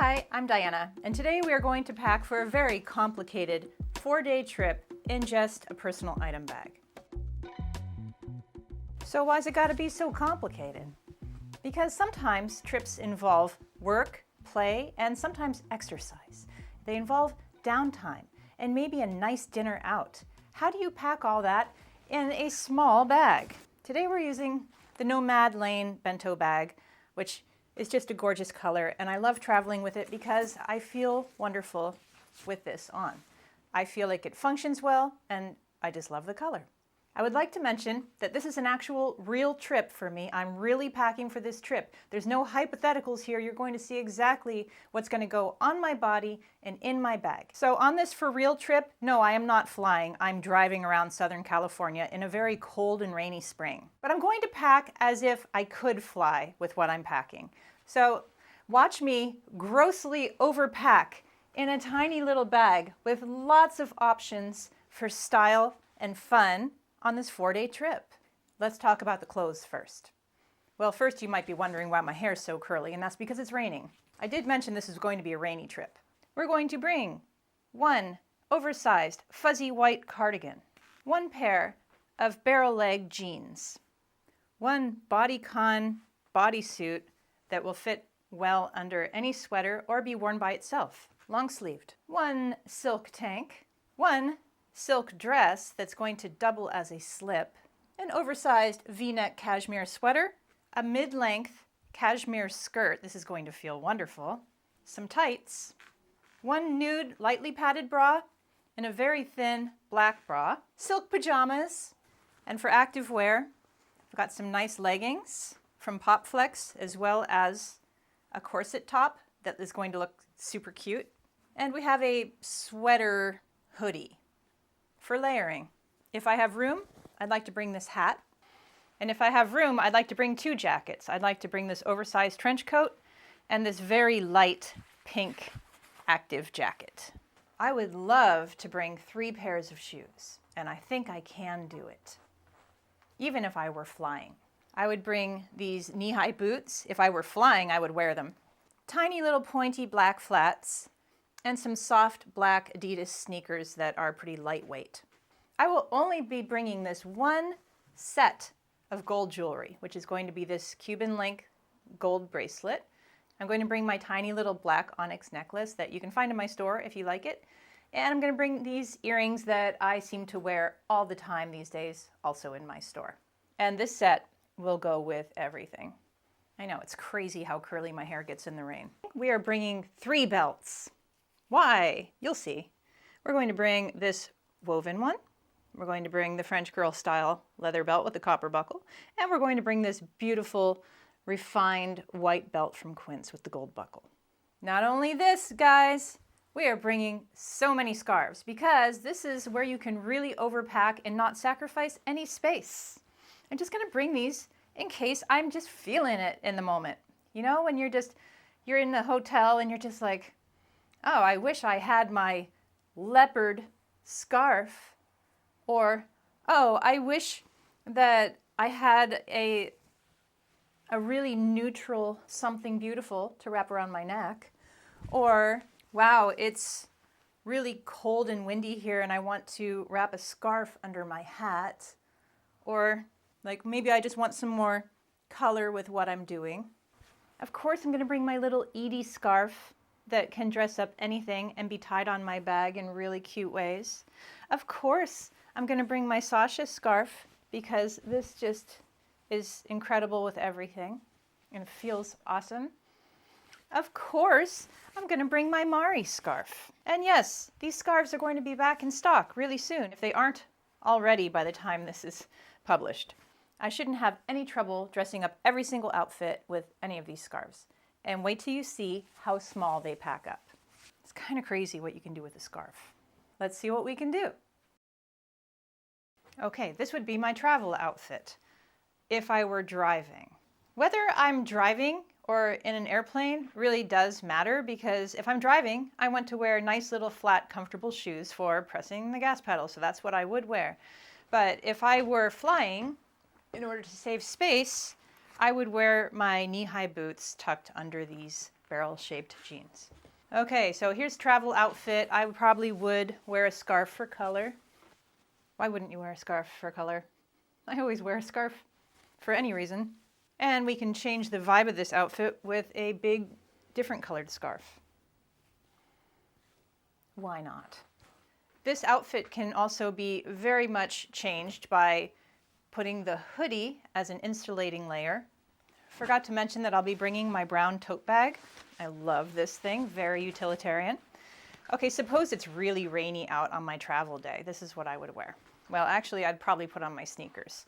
Hi, I'm Diana, and today we are going to pack for a very complicated 4-day trip in just a personal item bag. So why's it gotta be so complicated? Because sometimes trips involve work, play, and sometimes exercise. They involve downtime and maybe a nice dinner out. How do you pack all that in a small bag? Today we're using the Nomad Lane bento bag, which is just a gorgeous color, and I love traveling with it because I feel wonderful with this on. I feel like it functions well, and I just love the color. I would like to mention that this is an actual real trip for me. I'm really packing for this trip. There's no hypotheticals here. You're going to see exactly what's going to go on my body and in my bag. So on this for real trip, no, I am not flying. I'm driving around Southern California in a very cold and rainy spring. But I'm going to pack as if I could fly with what I'm packing. So watch me grossly overpack in a tiny little bag with lots of options for style and fun on this 4-day trip. Let's talk about the clothes first. Well, first you might be wondering why my hair is so curly, and that's because it's raining. I did mention this is going to be a rainy trip. We're going to bring one oversized fuzzy white cardigan, one pair of barrel leg jeans, one bodycon bodysuit that will fit well under any sweater or be worn by itself, long sleeved, one silk tank, one silk dress that's going to double as a slip, an oversized V-neck cashmere sweater, a mid-length cashmere skirt, this is going to feel wonderful, some tights, one nude lightly padded bra, and a very thin black bra, silk pajamas, and for active wear, I've got some nice leggings from PopFlex, as well as a corset top that is going to look super cute, and we have a sweater hoodie for layering. If I have room, I'd like to bring this hat. And if I have room, I'd like to bring 2 jackets. I'd like to bring this oversized trench coat and this very light pink active jacket. I would love to bring 3 pairs of shoes, and I think I can do it, even if I were flying. I would bring these knee-high boots. If I were flying, I would wear them. Tiny little pointy black flats, and some soft black Adidas sneakers that are pretty lightweight. I will only be bringing this one set of gold jewelry, which is going to be this Cuban link gold bracelet. I'm going to bring my tiny little black onyx necklace that you can find in my store if you like it. And I'm going to bring these earrings that I seem to wear all the time these days, also in my store. And this set will go with everything. I know, it's crazy how curly my hair gets in the rain. We are bringing 3 belts. Why? You'll see. We're going to bring this woven one. We're going to bring the French girl style leather belt with the copper buckle. And we're going to bring this beautiful, refined white belt from Quince with the gold buckle. Not only this, guys, we are bringing so many scarves because this is where you can really overpack and not sacrifice any space. I'm just going to bring these in case I'm just feeling it in the moment. You know, when you're in the hotel and you're just like, oh, I wish I had my leopard scarf, or, oh, I wish that I had a really neutral something beautiful to wrap around my neck, or, wow, it's really cold and windy here and I want to wrap a scarf under my hat, or like maybe I just want some more color with what I'm doing. Of course, I'm going to bring my little Edie scarf that can dress up anything and be tied on my bag in really cute ways. Of course, I'm going to bring my Sasha scarf because this just is incredible with everything and it feels awesome. Of course, I'm going to bring my Mari scarf. And yes, these scarves are going to be back in stock really soon, if they aren't already by the time this is published. I shouldn't have any trouble dressing up every single outfit with any of these scarves. And wait till you see how small they pack up. It's kind of crazy what you can do with a scarf. Let's see what we can do. Okay, this would be my travel outfit if I were driving. Whether I'm driving or in an airplane really does matter because if I'm driving, I want to wear nice little flat, comfortable shoes for pressing the gas pedal, so that's what I would wear. But if I were flying, in order to save space, I would wear my knee-high boots tucked under these barrel-shaped jeans. Okay, so here's travel outfit. I probably would wear a scarf for color. Why wouldn't you wear a scarf for color? I always wear a scarf for any reason. And we can change the vibe of this outfit with a big, different colored scarf. Why not? This outfit can also be very much changed by putting the hoodie as an insulating layer. Forgot to mention that I'll be bringing my brown tote bag. I love this thing, very utilitarian. Okay, suppose it's really rainy out on my travel day. This is what I would wear. Well, actually, I'd probably put on my sneakers.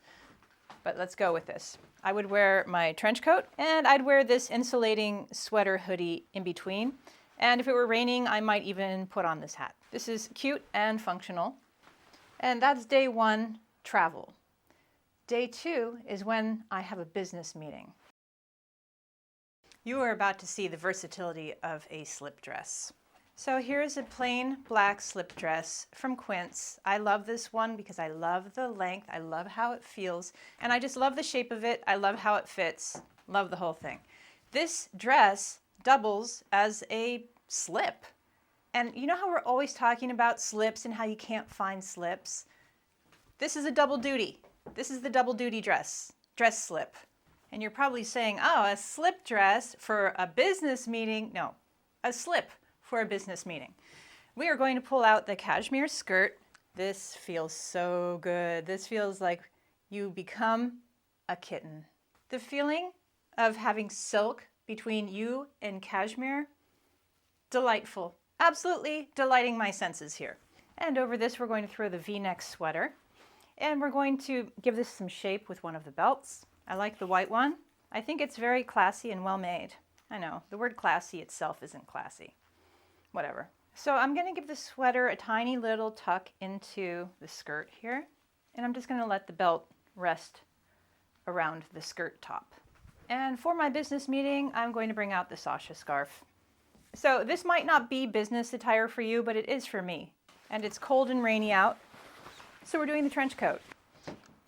But let's go with this. I would wear my trench coat, and I'd wear this insulating sweater hoodie in between. And if it were raining, I might even put on this hat. This is cute and functional. And that's day one, travel. Day two is when I have a business meeting. You are about to see the versatility of a slip dress. So here's a plain black slip dress from Quince. I love this one because I love the length, I love how it feels, and I just love the shape of it. I love how it fits. Love the whole thing. This dress doubles as a slip. And you know how we're always talking about slips and how you can't find slips? This is a double duty. This is the double duty dress slip. And you're probably saying, oh, a slip dress for a business meeting. No, a slip for a business meeting. We are going to pull out the cashmere skirt. This feels so good. This feels like you become a kitten. The feeling of having silk between you and cashmere, delightful. Absolutely delighting my senses here. And over this, we're going to throw the V-neck sweater. And we're going to give this some shape with one of the belts. I like the white one. I think it's very classy and well made. I know, the word classy itself isn't classy. Whatever. So I'm going to give the sweater a tiny little tuck into the skirt here. And I'm just going to let the belt rest around the skirt top. And for my business meeting, I'm going to bring out the Sasha scarf. So this might not be business attire for you, but it is for me. And it's cold and rainy out, so we're doing the trench coat.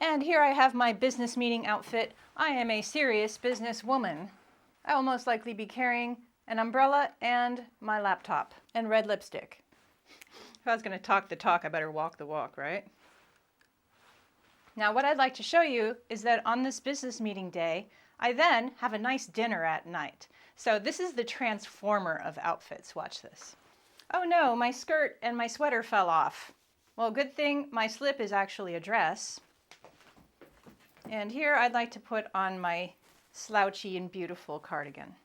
And here I have my business meeting outfit. I am a serious businesswoman. I will most likely be carrying an umbrella and my laptop and red lipstick. If I was going to talk the talk, I better walk the walk, right? Now what I'd like to show you is that on this business meeting day, I then have a nice dinner at night. So this is the transformer of outfits. Watch this. Oh no, my skirt and my sweater fell off. Well, good thing my slip is actually a dress. And here I'd like to put on my slouchy and beautiful cardigan.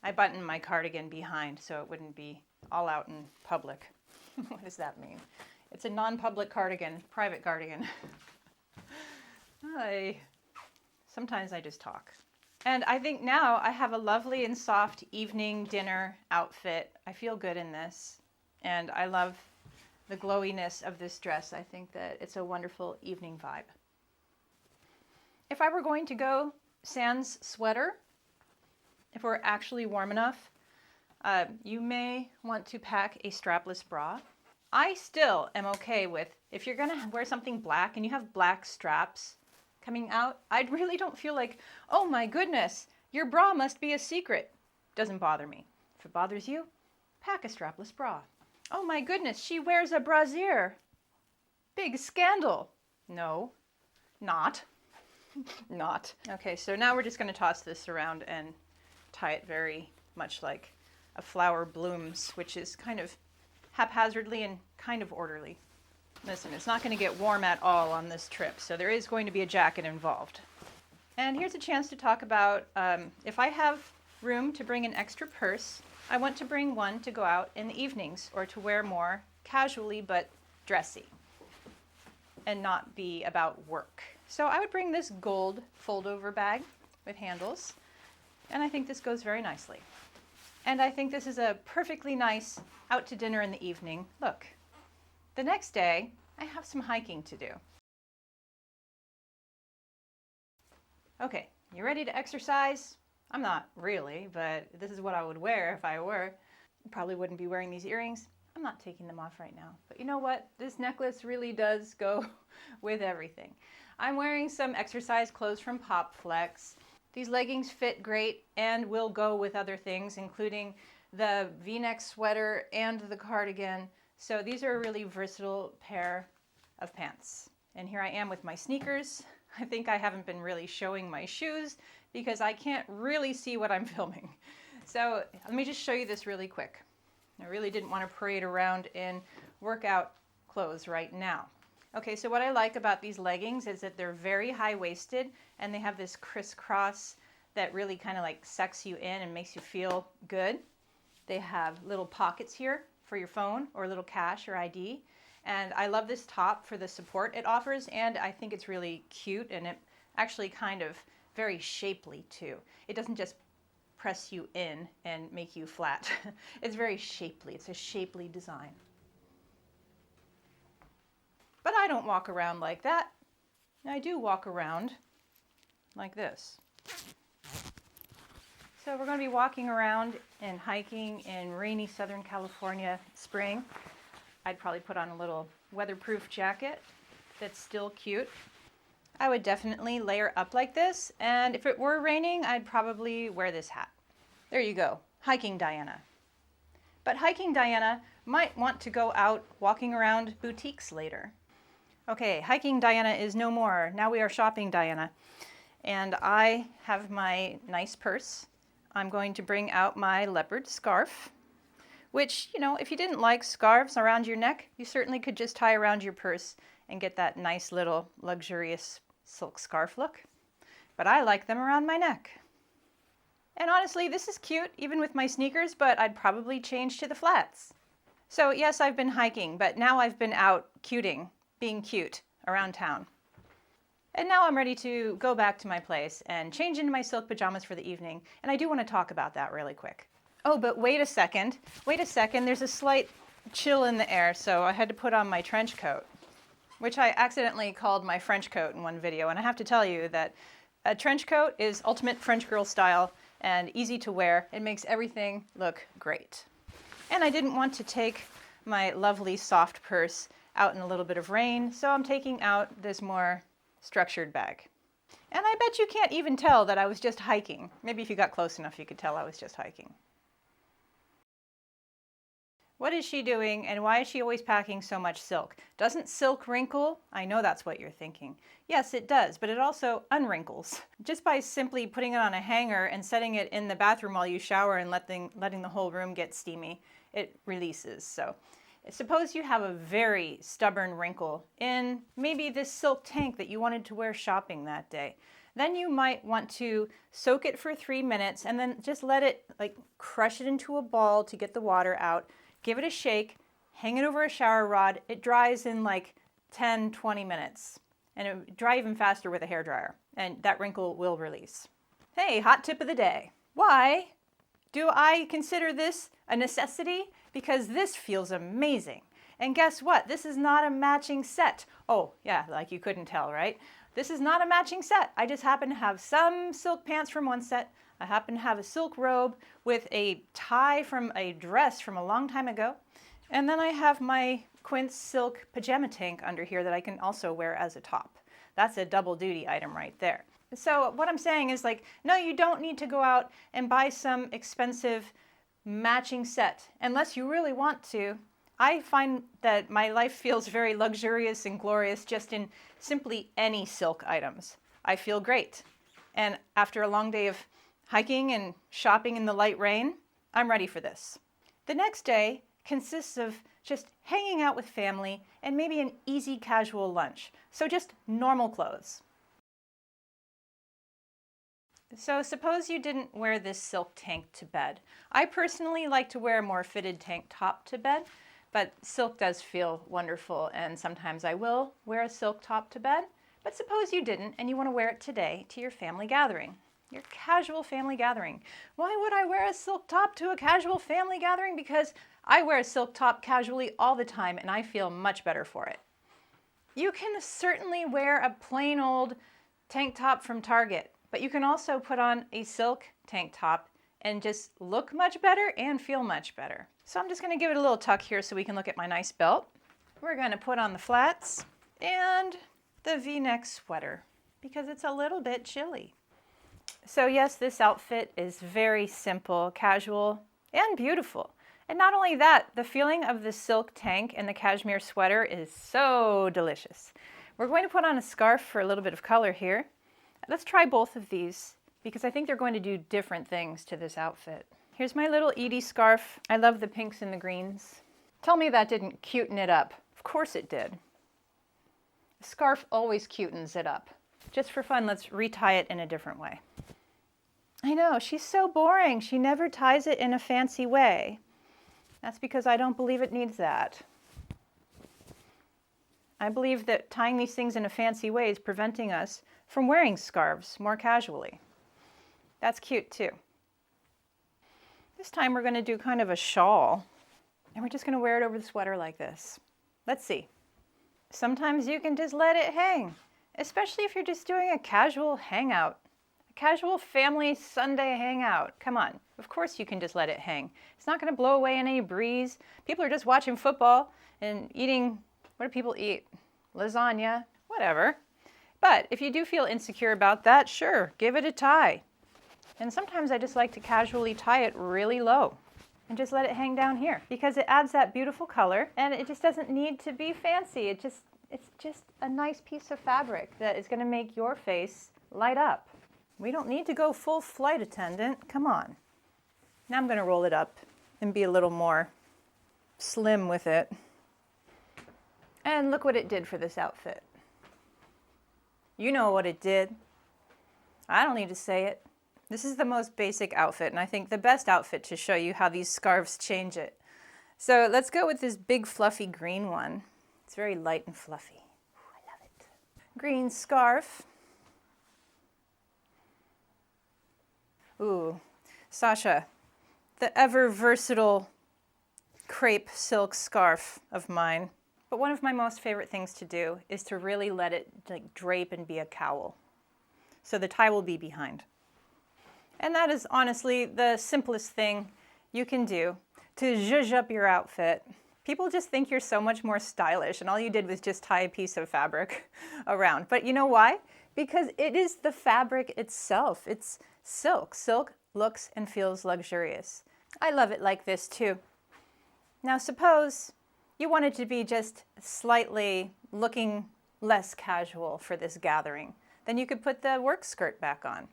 I buttoned my cardigan behind so it wouldn't be all out in public. What does that mean? It's a non-public cardigan, private cardigan. Sometimes I just talk. And I think now I have a lovely and soft evening dinner outfit. I feel good in this. And I love the glowiness of this dress. I think that it's a wonderful evening vibe. If I were going to go sans sweater, if we're actually warm enough, you may want to pack a strapless bra. I still am okay with, if you're gonna wear something black and you have black straps coming out, I really don't feel like, oh my goodness, your bra must be a secret. Doesn't bother me. If it bothers you, pack a strapless bra. Oh my goodness, she wears a brassiere. Big scandal. No, not. Not. Okay, so now we're just going to toss this around and tie it very much like a flower blooms, which is kind of haphazardly and kind of orderly. Listen, it's not going to get warm at all on this trip, so there is going to be a jacket involved. And here's a chance to talk about if I have room to bring an extra purse, I want to bring one to go out in the evenings or to wear more casually but dressy and not be about work. So I would bring this gold fold-over bag with handles, and I think this goes very nicely. And I think this is a perfectly nice out to dinner in the evening look. The next day, I have some hiking to do. Okay, you ready to exercise? I'm not really, but this is what I would wear if I were. Probably wouldn't be wearing these earrings. I'm not taking them off right now. But you know what? This necklace really does go with everything. I'm wearing some exercise clothes from Pop Flex. These leggings fit great and will go with other things, including the V-neck sweater and the cardigan. So these are a really versatile pair of pants. And here I am with my sneakers. I think I haven't been really showing my shoes because I can't really see what I'm filming. So let me just show you this really quick. I really didn't want to parade around in workout clothes right now. Okay, so what I like about these leggings is that they're very high-waisted and they have this crisscross that really kind of like sucks you in and makes you feel good. They have little pockets here for your phone or a little cash or ID. And I love this top for the support it offers, and I think it's really cute, and it actually kind of very shapely too. It doesn't just press you in and make you flat. It's very shapely. It's a shapely design. But I don't walk around like that. I do walk around like this. So we're going to be walking around and hiking in rainy Southern California spring. I'd probably put on a little weatherproof jacket that's still cute. I would definitely layer up like this, and if it were raining, I'd probably wear this hat. There you go, hiking Diana. But hiking Diana might want to go out walking around boutiques later. Okay, hiking Diana is no more. Now we are shopping Diana. And I have my nice purse. I'm going to bring out my leopard scarf, which, you know, if you didn't like scarves around your neck, you certainly could just tie around your purse and get that nice little luxurious silk scarf look. But I like them around my neck. And honestly, this is cute, even with my sneakers, but I'd probably change to the flats. So yes, I've been hiking, but now I've been out being cute around town. And now I'm ready to go back to my place and change into my silk pajamas for the evening. And I do want to talk about that really quick. Oh, but wait a second, there's a slight chill in the air, so I had to put on my trench coat, which I accidentally called my French coat in one video, and I have to tell you that a trench coat is ultimate French girl style and easy to wear. It makes everything look great. And I didn't want to take my lovely soft purse out in a little bit of rain, so I'm taking out this more structured bag. And I bet you can't even tell that I was just hiking. Maybe if you got close enough, you could tell I was just hiking. What is she doing, and why is she always packing so much silk? Doesn't silk wrinkle? I know that's what you're thinking. Yes, it does, but it also unwrinkles. Just by simply putting it on a hanger and setting it in the bathroom while you shower and letting the whole room get steamy, it releases. So suppose you have a very stubborn wrinkle in maybe this silk tank that you wanted to wear shopping that day. Then you might want to soak it for 3 minutes and then just let it, crush it into a ball to get the water out. Give it a shake, hang it over a shower rod. It dries in 10, 20 minutes. And it will dry even faster with a hairdryer. And that wrinkle will release. Hey, hot tip of the day. Why do I consider this a necessity? Because this feels amazing. And guess what? This is not a matching set. Oh, yeah, like you couldn't tell, right? This is not a matching set. I just happen to have some silk pants from one set. I happen to have a silk robe with a tie from a dress from a long time ago. And then I have my quince silk pajama tank under here that I can also wear as a top. That's a double duty item right there. So what I'm saying is no, you don't need to go out and buy some expensive matching set unless you really want to. I find that my life feels very luxurious and glorious just in simply any silk items. I feel great. And after a long day of hiking and shopping in the light rain, I'm ready for this. The next day consists of just hanging out with family and maybe an easy casual lunch. So just normal clothes. So suppose you didn't wear this silk tank to bed. I personally like to wear a more fitted tank top to bed, but silk does feel wonderful, and sometimes I will wear a silk top to bed. But suppose you didn't and you want to wear it today to your family gathering. Your casual family gathering. Why would I wear a silk top to a casual family gathering? Because I wear a silk top casually all the time and I feel much better for it. You can certainly wear a plain old tank top from Target, but you can also put on a silk tank top and just look much better and feel much better. So I'm just going to give it a little tuck here so we can look at my nice belt. We're going to put on the flats and the V-neck sweater because it's a little bit chilly. So yes, this outfit is very simple, casual, and beautiful. And not only that, the feeling of the silk tank and the cashmere sweater is so delicious. We're going to put on a scarf for a little bit of color here. Let's try both of these because I think they're going to do different things to this outfit. Here's my little Edie scarf. I love the pinks and the greens. Tell me that didn't cuten it up. Of course it did. A scarf always cutens it up. Just for fun, let's retie it in a different way. I know, she's so boring. She never ties it in a fancy way. That's because I don't believe it needs that. I believe that tying these things in a fancy way is preventing us from wearing scarves more casually. That's cute too. This time we're going to do kind of a shawl, and we're just going to wear it over the sweater like this. Let's see. Sometimes you can just let it hang, especially if you're just doing a casual hangout. Casual family Sunday hangout. Come on. Of course you can just let it hang. It's not going to blow away in any breeze. People are just watching football and eating, what do people eat? Lasagna, whatever. But if you do feel insecure about that, sure, give it a tie. And sometimes I just like to casually tie it really low and just let it hang down here because it adds that beautiful color and it just doesn't need to be fancy. It's just a nice piece of fabric that is going to make your face light up. We don't need to go full flight attendant. Come on. Now I'm going to roll it up and be a little more slim with it. And look what it did for this outfit. You know what it did. I don't need to say it. This is the most basic outfit, and I think the best outfit to show you how these scarves change it. So let's go with this big fluffy green one. It's very light and fluffy. Ooh, I love it. Green scarf. Ooh, Sasha, the ever versatile crepe silk scarf of mine. But one of my most favorite things to do is to really let it drape and be a cowl. So the tie will be behind. And that is honestly the simplest thing you can do to zhuzh up your outfit. People just think you're so much more stylish and all you did was just tie a piece of fabric around. But you know why? Because it is the fabric itself. It's silk. Silk looks and feels luxurious. I love it like this too. Now suppose you wanted to be just slightly looking less casual for this gathering. Then you could put the work skirt back on.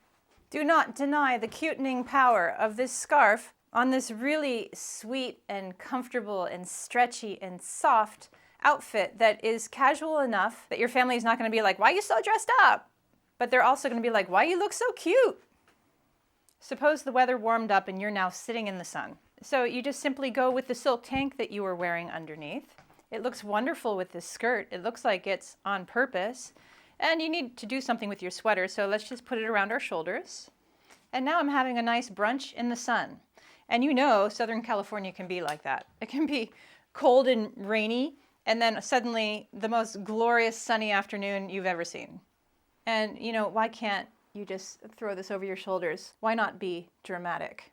Do not deny the cutening power of this scarf on this really sweet and comfortable and stretchy and soft outfit that is casual enough that your family is not going to be like, why are you so dressed up? But they're also going to be like, why you look so cute? Suppose the weather warmed up and you're now sitting in the sun. So you just simply go with the silk tank that you were wearing underneath. It looks wonderful with this skirt. It looks like it's on purpose. And you need to do something with your sweater, so let's just put it around our shoulders. And now I'm having a nice brunch in the sun. And you know Southern California can be like that. It can be cold and rainy, and then suddenly the most glorious sunny afternoon you've ever seen. And you know, why can't you just throw this over your shoulders? Why not be dramatic?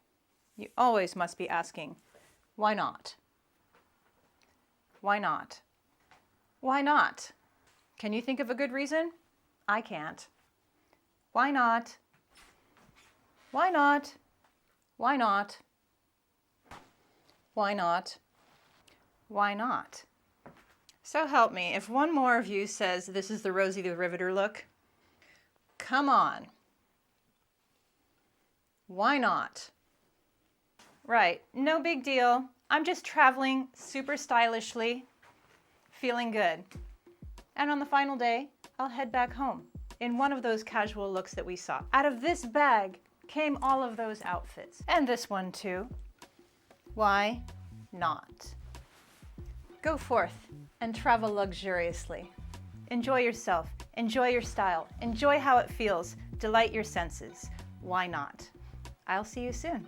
You always must be asking, why not? Why not? Why not? Can you think of a good reason? I can't. Why not? Why not? Why not? Why not? Why not? So help me, if one more of you says this is the Rosie the Riveter look, come on. Why not? Right, no big deal. I'm just traveling super stylishly, feeling good. And on the final day, I'll head back home in one of those casual looks that we saw. Out of this bag came all of those outfits. And this one too. Why not? Go forth and travel luxuriously. Enjoy yourself, enjoy your style, enjoy how it feels, delight your senses. Why not? I'll see you soon.